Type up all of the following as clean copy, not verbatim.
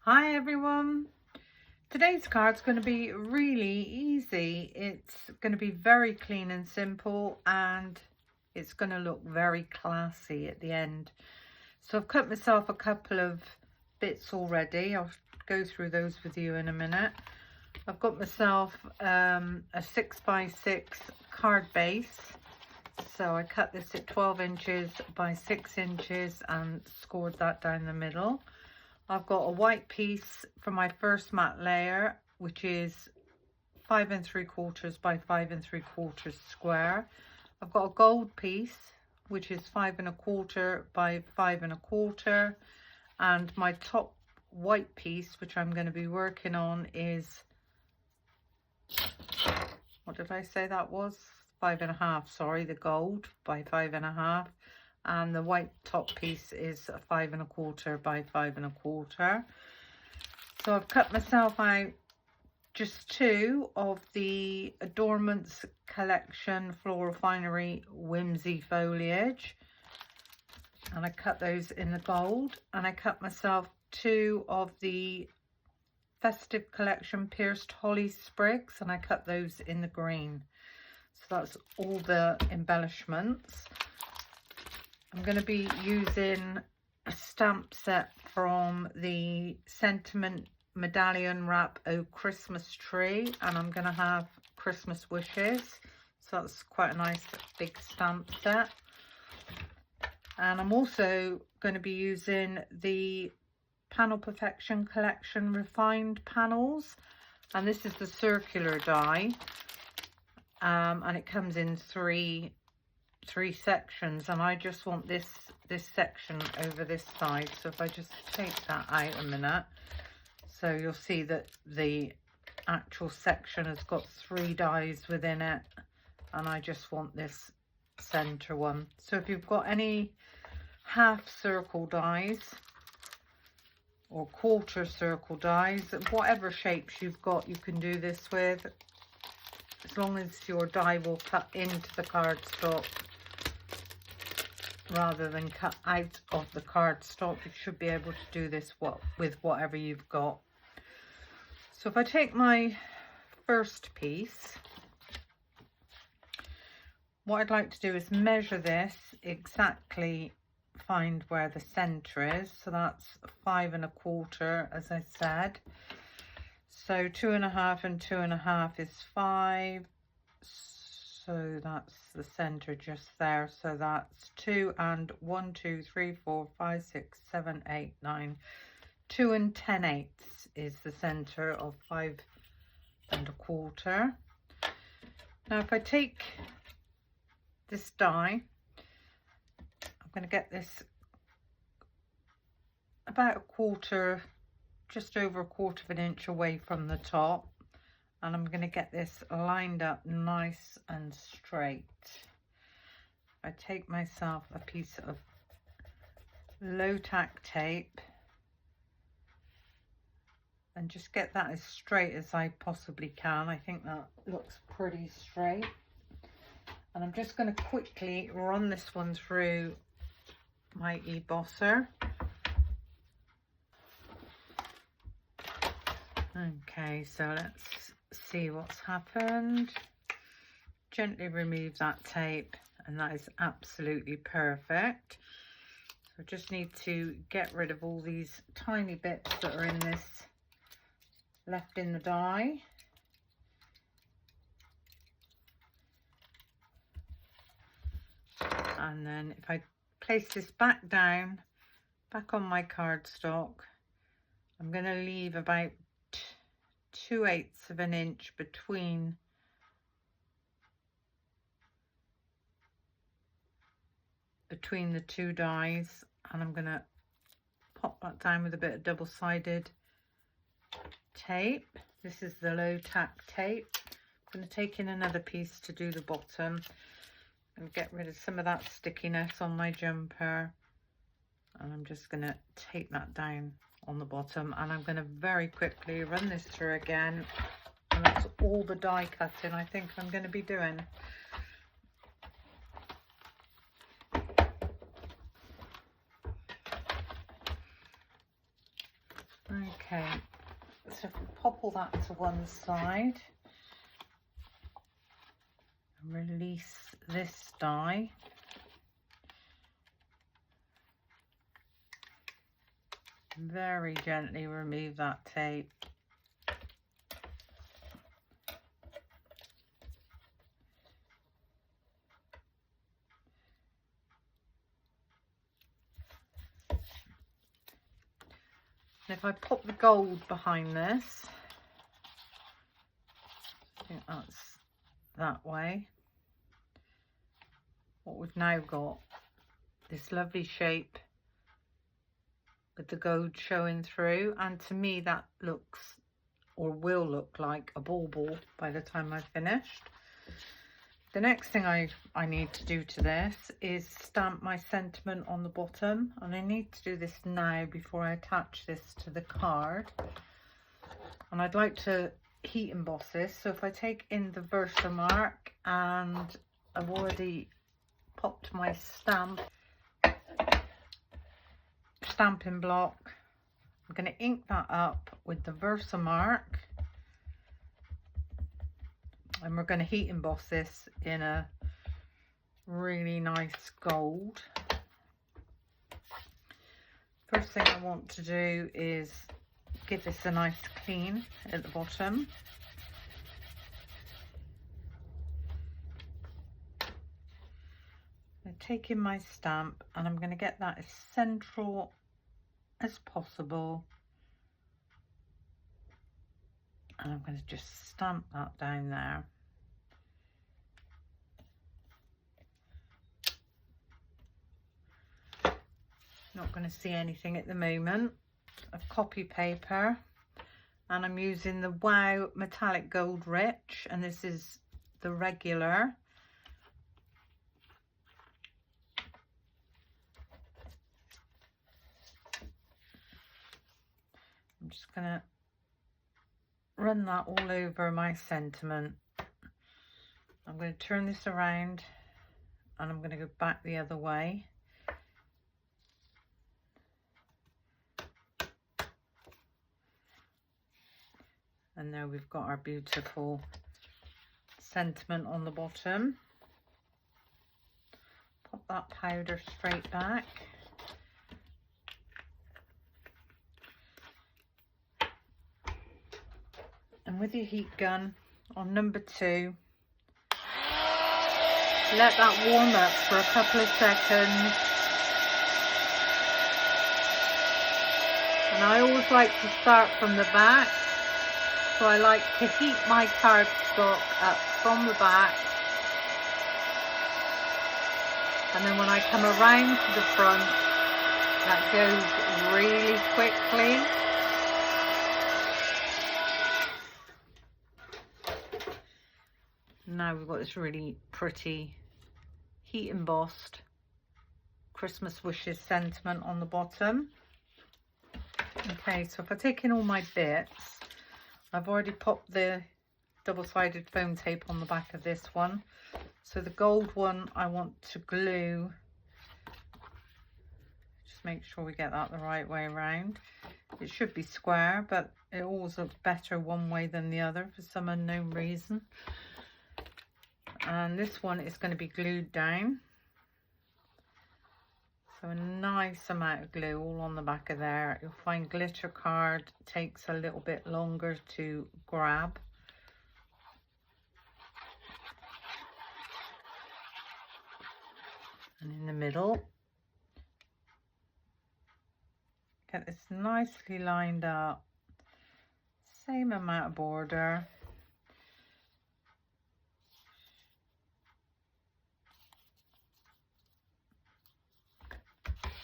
Hi everyone. Today's card's going to be really easy. It's going to be very clean and simple, and it's going to look very classy at the end. So I've cut myself a couple of bits already. I'll go through those with you in a minute. I've got myself a 6x6 card base. So I cut this at 12 inches by 6 inches and scored that down the middle. I've got a white piece for my first matte layer, which is 5 3/4 by 5 3/4 square. I've got a gold piece, which is 5 1/4 by 5 1/4, and my top white piece, which I'm going to be working on, is, what did I say that was? 5 1/2, sorry, the gold by 5 1/2. And the white top piece is 5 1/4 by 5 1/4. So I've cut myself out just two of the Adornments Collection Floral Finery Whimsy Foliage, and I cut those in the gold. And I cut myself two of the Festive Collection Pierced Holly Sprigs, and I cut those in the green. So that's all the embellishments. I'm going to be using a stamp set from the Sentiment Medallion Wrap O Christmas Tree, and I'm going to have Christmas wishes. So that's quite a nice big stamp set. And I'm also going to be using the Panel Perfection Collection Refined Panels, and this is the circular die, and it comes in three sections, and I just want this section over this side. So if I just take that out a minute, so you'll see that the actual section has got 3 dies within it, and I just want this center one. So if you've got any half circle dies or quarter circle dies, whatever shapes you've got, you can do this with, as long as your die will cut into the cardstock rather than cut out of the cardstock. You should be able to do this with whatever you've got. So if I take my first piece, what I'd like to do is measure this exactly, find where the center is. So that's 5 1/4, as I said. So 2 1/2 and 2 1/2 is 5. So that's the center just there. So that's 2 and 1, 2, 3, 4, 5, 6, 7, 8, 9. 2 and 10/8 is the center of 5 1/4. Now if I take this die, I'm going to get this about a quarter, just over a quarter of an inch away from the top. And I'm going to get this lined up nice and straight. I take myself a piece of low tack tape and just get that as straight as I possibly can. I think that looks pretty straight. And I'm just going to quickly run this one through my ebosser. Okay, so let's see what's happened. Gently remove that tape, and that is absolutely perfect. So I just need to get rid of all these tiny bits that are in this, left in the die. And then if I place this back down, back on my cardstock, I'm going to leave about 2/8 of an inch between the two dies, and I'm going to pop that down with a bit of double-sided tape. This is the low tack tape. I'm going to take in another piece to do the bottom and get rid of some of that stickiness on my jumper, and I'm just going to tape that down on the bottom, and I'm going to very quickly run this through again, and that's all the die cutting I think I'm going to be doing. Okay, so pop all that to one side. Release this die. Very gently remove that tape. And if I pop the gold behind this, I think that's that way. What we've now got, this lovely shape with the gold showing through, and to me that looks, or will look, like a bauble by the time I've finished. The next thing I need to do to this is stamp my sentiment on the bottom, and I need to do this now before I attach this to the card. And I'd like to heat emboss this, so if I take in the Versamark, and I've already popped my stamping block, I'm going to ink that up with the Versamark. And we're going to heat emboss this in a really nice gold. First thing I want to do is give this a nice clean at the bottom. I'm taking my stamp and I'm going to get that as central as possible. And I'm going to just stamp that down there. Not going to see anything at the moment. Of copy paper, and I'm using the Wow Metallic Gold Rich, and this is the regular. I'm just going to run that all over my sentiment. I'm going to turn this around and I'm going to go back the other way. And now we've got our beautiful sentiment on the bottom. Pop that powder straight back. And with your heat gun on number 2, let that warm up for a couple of seconds. And I always like to start from the back. So I like to heat my cardstock up from the back, and then when I come around to the front, that goes really quickly. Now we've got this really pretty heat embossed Christmas wishes sentiment on the bottom. Okay, so if I take in all my bits, I've already popped the double-sided foam tape on the back of this one. So the gold one I want to glue. Just make sure we get that the right way around. It should be square, but it always looks better one way than the other for some unknown reason. And this one is going to be glued down. So a nice amount of glue all on the back of there. You'll find glitter card takes a little bit longer to grab. And in the middle, get this nicely lined up. Same amount of border.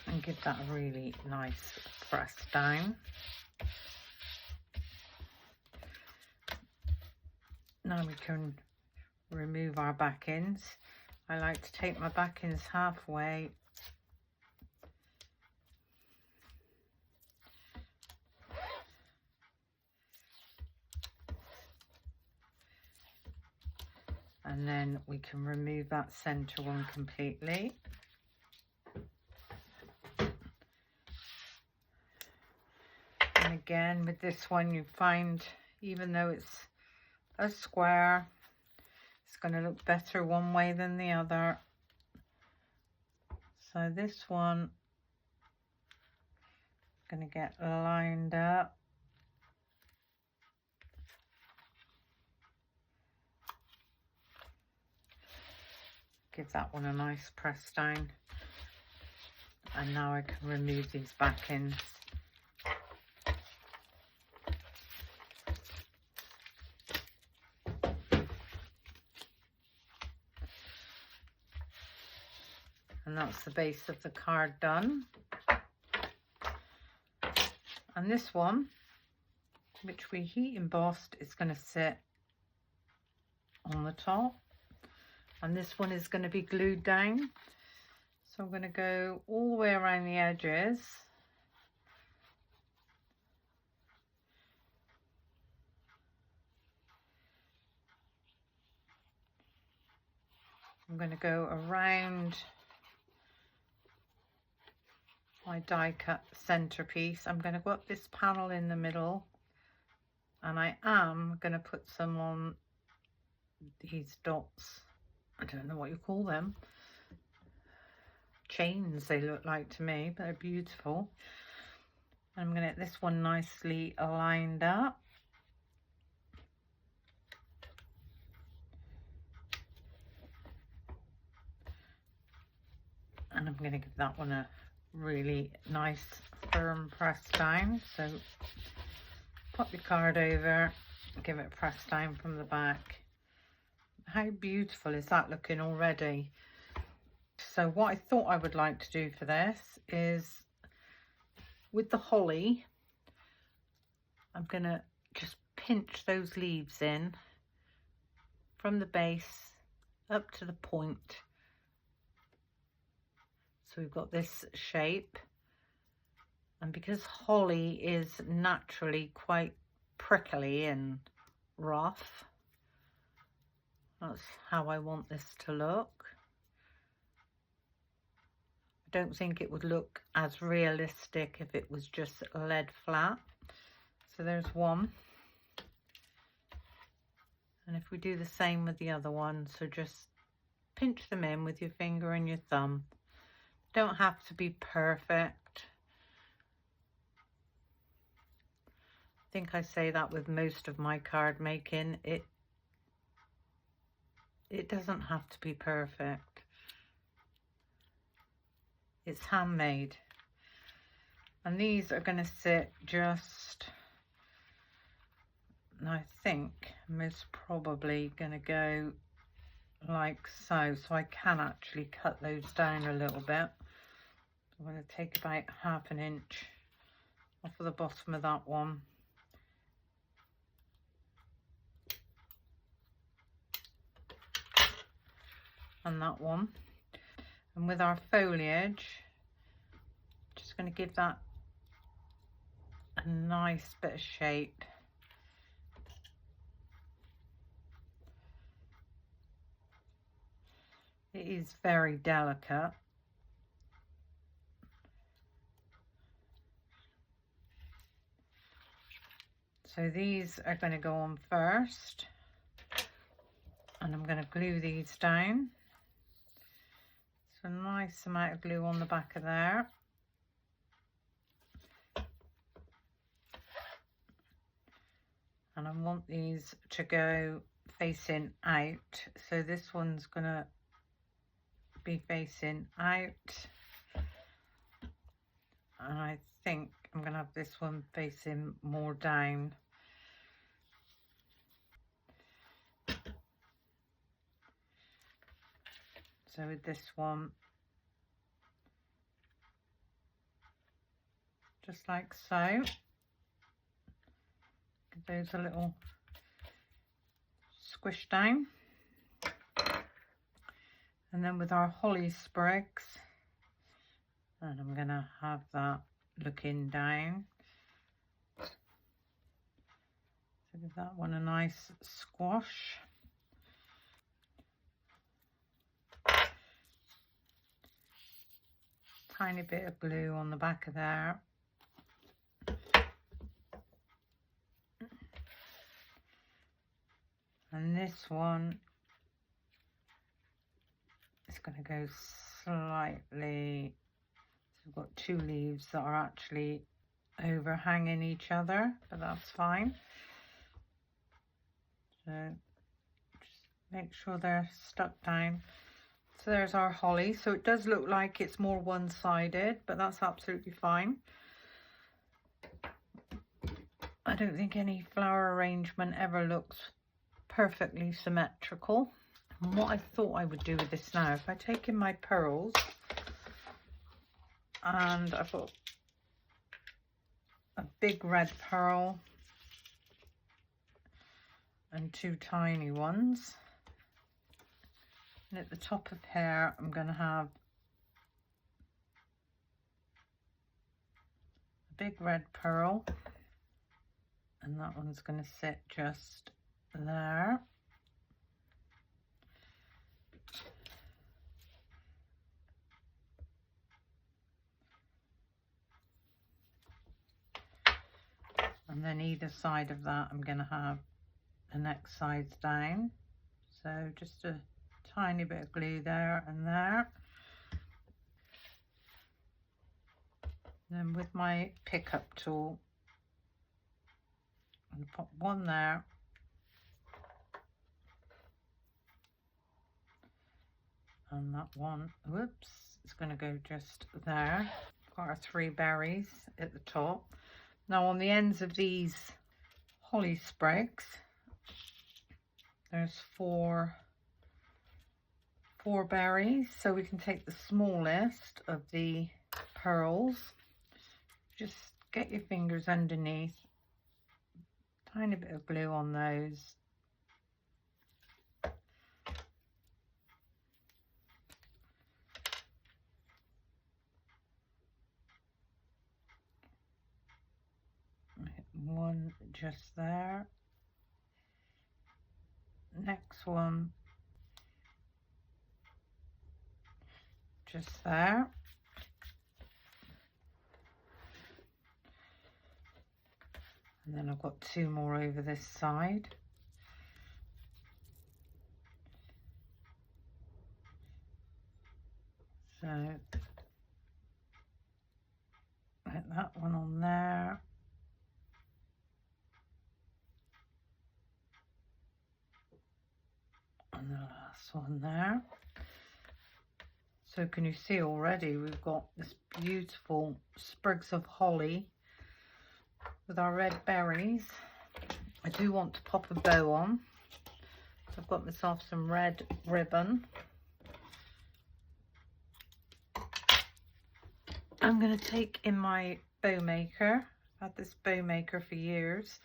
And give that a really nice press down. Now we can remove our backings. I like to take my backings halfway . And then we can remove that center one completely. And again, with this one, you find, even though it's a square, it's going to look better one way than the other. So this one is going to get lined up. Give that one a nice press down. And now I can remove these backings. And that's the base of the card done. And this one, which we heat embossed, is going to sit on the top. And this one is going to be glued down. So I'm going to go all the way around the edges. I'm going to go around my die cut centerpiece. I'm going to go up this panel in the middle, and I am going to put some on these dots. I don't know what you call them. Chains they look like to me, but they're beautiful. And I'm going to get this one nicely lined up. And I'm going to give that one a really nice firm press down. So pop your card over, give it a press down from the back. How beautiful is that looking already? So what I thought I would like to do for this is, with the holly, I'm going to just pinch those leaves in from the base up to the point. So we've got this shape, and because holly is naturally quite prickly and rough, that's how I want this to look. I don't think it would look as realistic if it was just lead flat. So there's one. And if we do the same with the other one, so just pinch them in with your finger and your thumb. Don't have to be perfect. I think I say that with most of my card making. It doesn't have to be perfect. It's handmade. And these are going to sit just, I think, most probably going to go like so. So I can actually cut those down a little bit. I'm going to take about ½ inch off of the bottom of that one. And that one. And with our foliage, just going to give that a nice bit of shape. It is very delicate. So these are going to go on first, and I'm going to glue these down. So a nice amount of glue on the back of there. And I want these to go facing out. So this one's going to be facing out. And I think I'm going to have this one facing more down. So with this one, just like so. Give those a little squish down. And then with our holly sprigs, and I'm going to have that looking down. So give that one a nice squash. Tiny bit of glue on the back of there. this one is going to go slightly, so we've got two leaves that are actually overhanging each other, but that's fine. So just make sure they're stuck down. So there's our holly. So it does look like it's more one-sided, but that's absolutely fine. I don't think any flower arrangement ever looks perfectly symmetrical. And what I thought I would do with this now, if I take in my pearls, and I've got a big red pearl and two tiny ones, and at the top of here I'm going to have a big red pearl, and that one's going to sit just there. And then either side of that I'm going to have the next sides down. So just a tiny bit of glue there and there. And then with my pickup tool, I'm going to put one there. And that one, whoops, it's going to go just there. Got our 3 berries at the top. Now on the ends of these holly sprigs, there's four berries, so we can take the smallest of the pearls. Just get your fingers underneath, tiny bit of glue on those. One just there. Next one just there. And then I've got 2 more over this side. So put that one on there. And the last one there. So can you see already we've got this beautiful sprigs of holly with our red berries. I do want to pop a bow on, so I've got myself some red ribbon. I'm going to take in my bow maker. I've had this bow maker for years.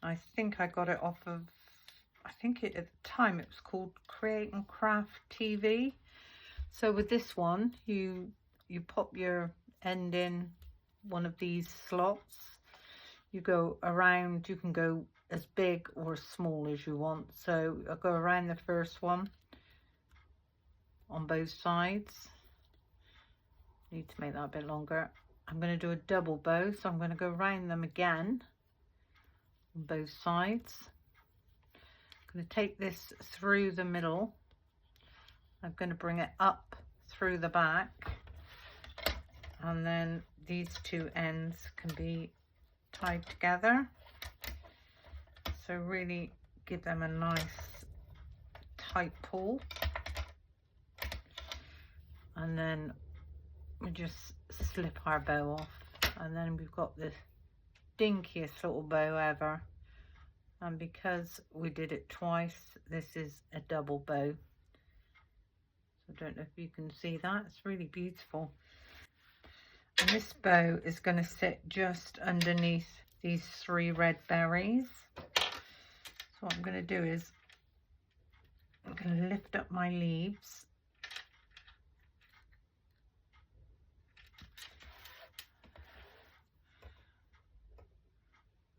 I think I got it off of, I think at the time it was called Create and Craft TV. So with this one, you pop your end in one of these slots. You go around, you can go as big or as small as you want. So I'll go around the first one on both sides. Need to make that a bit longer. I'm going to do a double bow, so I'm going to go around them again on both sides. I'm going to take this through the middle. I'm going to bring it up through the back, and then these 2 ends can be tied together. So really give them a nice tight pull. And then we just slip our bow off, and then we've got this dinkiest little bow ever. And because we did it twice, this is a double bow. So I don't know if you can see that. It's really beautiful. And this bow is going to sit just underneath these 3 red berries. So what I'm going to do is I'm going to lift up my leaves.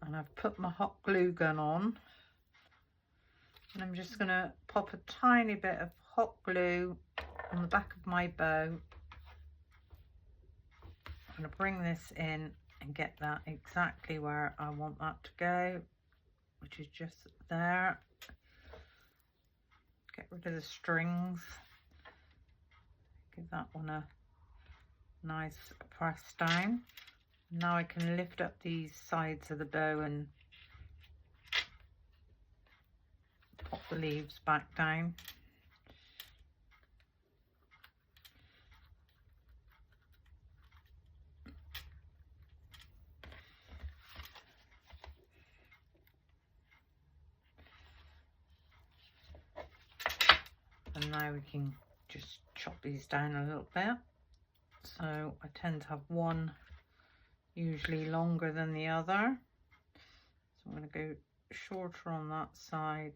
And I've put my hot glue gun on, and I'm just going to pop a tiny bit of hot glue on the back of my bow. I'm going to bring this in and get that exactly where I want that to go, which is just there. Get rid of the strings. Give that one a nice press down. Now I can lift up these sides of the bow and pop the leaves back down. And now we can just chop these down a little bit. So I tend to have one usually longer than the other. So I'm going to go shorter on that side,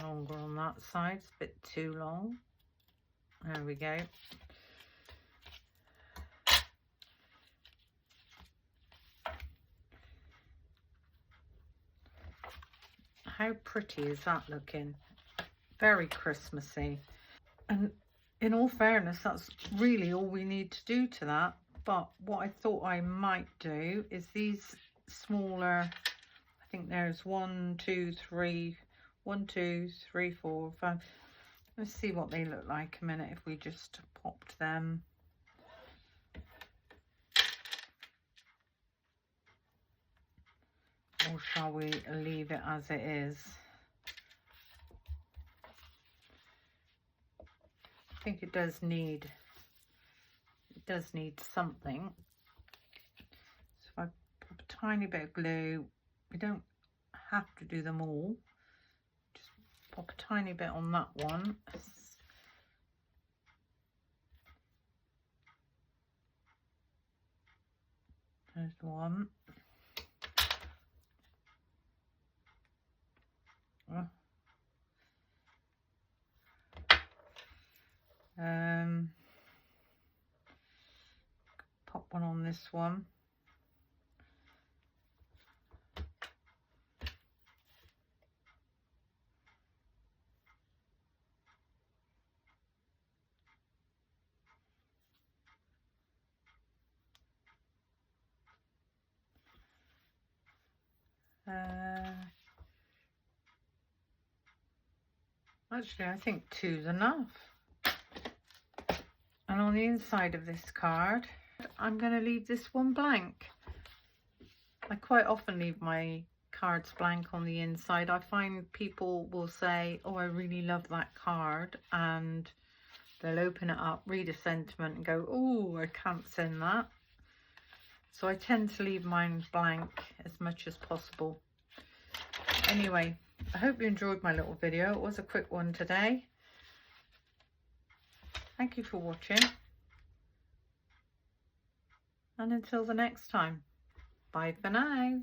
longer on that side. It's a bit too long. There we go. How pretty is that looking? Very Christmassy. And in all fairness, that's really all we need to do to that. But what I thought I might do is these smaller, I think there's 1, 2, 3, 1, 2, 3, 4, 5. Let's see what they look like a minute if we just popped them. Or shall we leave it as it is? I think it does need something. So if I pop a tiny bit of glue, we don't have to do them all. Just pop a tiny bit on that one. There's one. Pop one on this one. Actually, I think 2's enough. And on the inside of this card, I'm going to leave this one blank. I quite often leave my cards blank on the inside. I find people will say, oh, I really love that card, and they'll open it up, read a sentiment and go, oh, I can't send that. So I tend to leave mine blank as much as possible. Anyway, I hope you enjoyed my little video. It was a quick one today. Thank you for watching. And until the next time, bye for now.